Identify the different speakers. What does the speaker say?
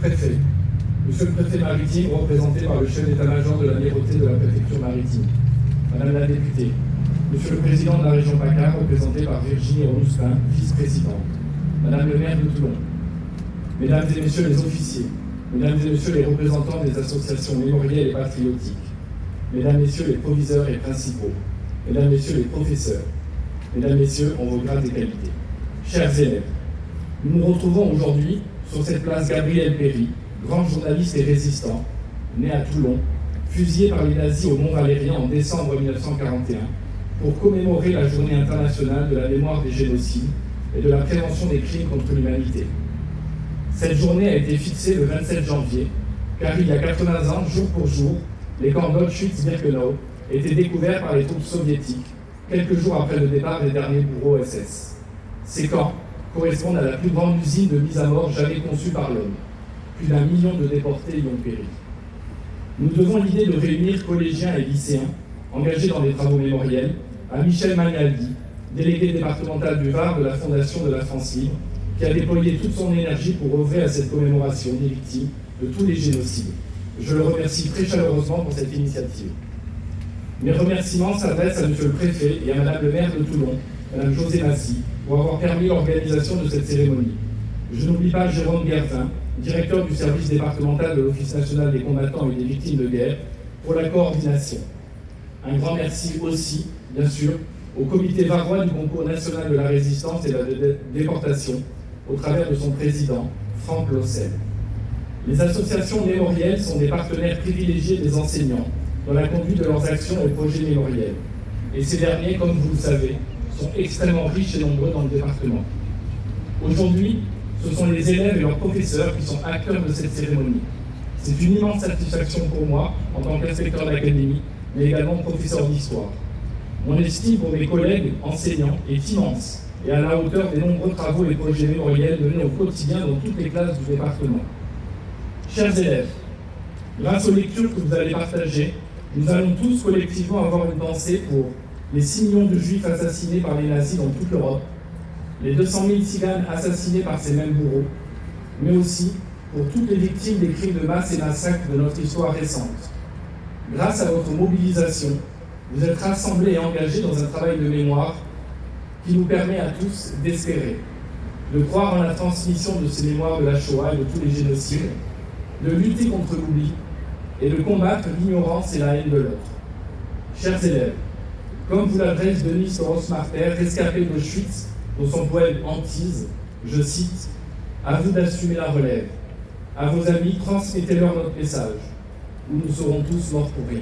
Speaker 1: Préfet. Monsieur le préfet maritime, représenté par le chef d'état-major de l'amirauté de la préfecture maritime. Madame la députée. Monsieur le président de la région PACA, représenté par Virginie Roustin, vice-présidente. Madame le maire de Toulon. Mesdames et messieurs les officiers. Mesdames et messieurs les représentants des associations mémorielles et patriotiques. Mesdames, messieurs les proviseurs et principaux. Mesdames, messieurs les professeurs. Mesdames, messieurs, en vos grades et qualités. Chers élèves, nous nous retrouvons aujourd'hui sur cette place Gabriel Péri, grand journaliste et résistant, né à Toulon, fusillé par les nazis au Mont-Valérien en décembre 1941, pour commémorer la journée internationale de la mémoire des génocides et de la prévention des crimes contre l'humanité. Cette journée a été fixée le 27 janvier, car il y a 80 ans, jour pour jour, les camps d'Auschwitz-Birkenau étaient découverts par les troupes soviétiques, quelques jours après le départ des derniers bourreaux SS. Ces camps correspondent à la plus grande usine de mise à mort jamais conçue par l'homme. Plus d'1 million de déportés y ont péri. Nous devons l'idée de réunir collégiens et lycéens engagés dans des travaux mémoriels à Michel Magnaldi, délégué départemental du Var de la Fondation de la France Libre, qui a déployé toute son énergie pour œuvrer à cette commémoration des victimes de tous les génocides. Je le remercie très chaleureusement pour cette initiative. Mes remerciements s'adressent à Monsieur le Préfet et à Madame le maire de Toulon, Madame José Massy, pour avoir permis l'organisation de cette cérémonie. Je n'oublie pas Jérôme Guervin, directeur du service départemental de l'Office national des combattants et des victimes de guerre, pour la coordination. Un grand merci aussi, bien sûr, au comité varois du concours national de la résistance et de la déportation, au travers de son président, Franck Lossel. Les associations mémorielles sont des partenaires privilégiés des enseignants dans la conduite de leurs actions et projets mémoriels. Et ces derniers, comme vous le savez, sont extrêmement riches et nombreux dans le département. Aujourd'hui, ce sont les élèves et leurs professeurs qui sont acteurs de cette cérémonie. C'est une immense satisfaction pour moi, en tant qu'inspecteur d'académie, mais également professeur d'histoire. Mon estime pour mes collègues enseignants est immense et à la hauteur des nombreux travaux et projets mémoriels menés au quotidien dans toutes les classes du département. Chers élèves, grâce aux lectures que vous allez partager, nous allons tous collectivement avoir une pensée pour les 6 millions de juifs assassinés par les nazis dans toute l'Europe, les 200 000 tziganes assassinés par ces mêmes bourreaux, mais aussi pour toutes les victimes des crimes de masse et massacres de notre histoire récente. Grâce à votre mobilisation, vous êtes rassemblés et engagés dans un travail de mémoire qui nous permet à tous d'espérer, de croire en la transmission de ces mémoires de la Shoah et de tous les génocides, de lutter contre l'oubli et de combattre l'ignorance et la haine de l'autre. Chers élèves, comme vous l'adresse Denis Soros-Marter, rescapé d'Auschwitz, dans son poème Antise, je cite, « À vous d'assumer la relève. À vos amis, transmettez-leur notre message, ou nous serons tous morts pour rien. »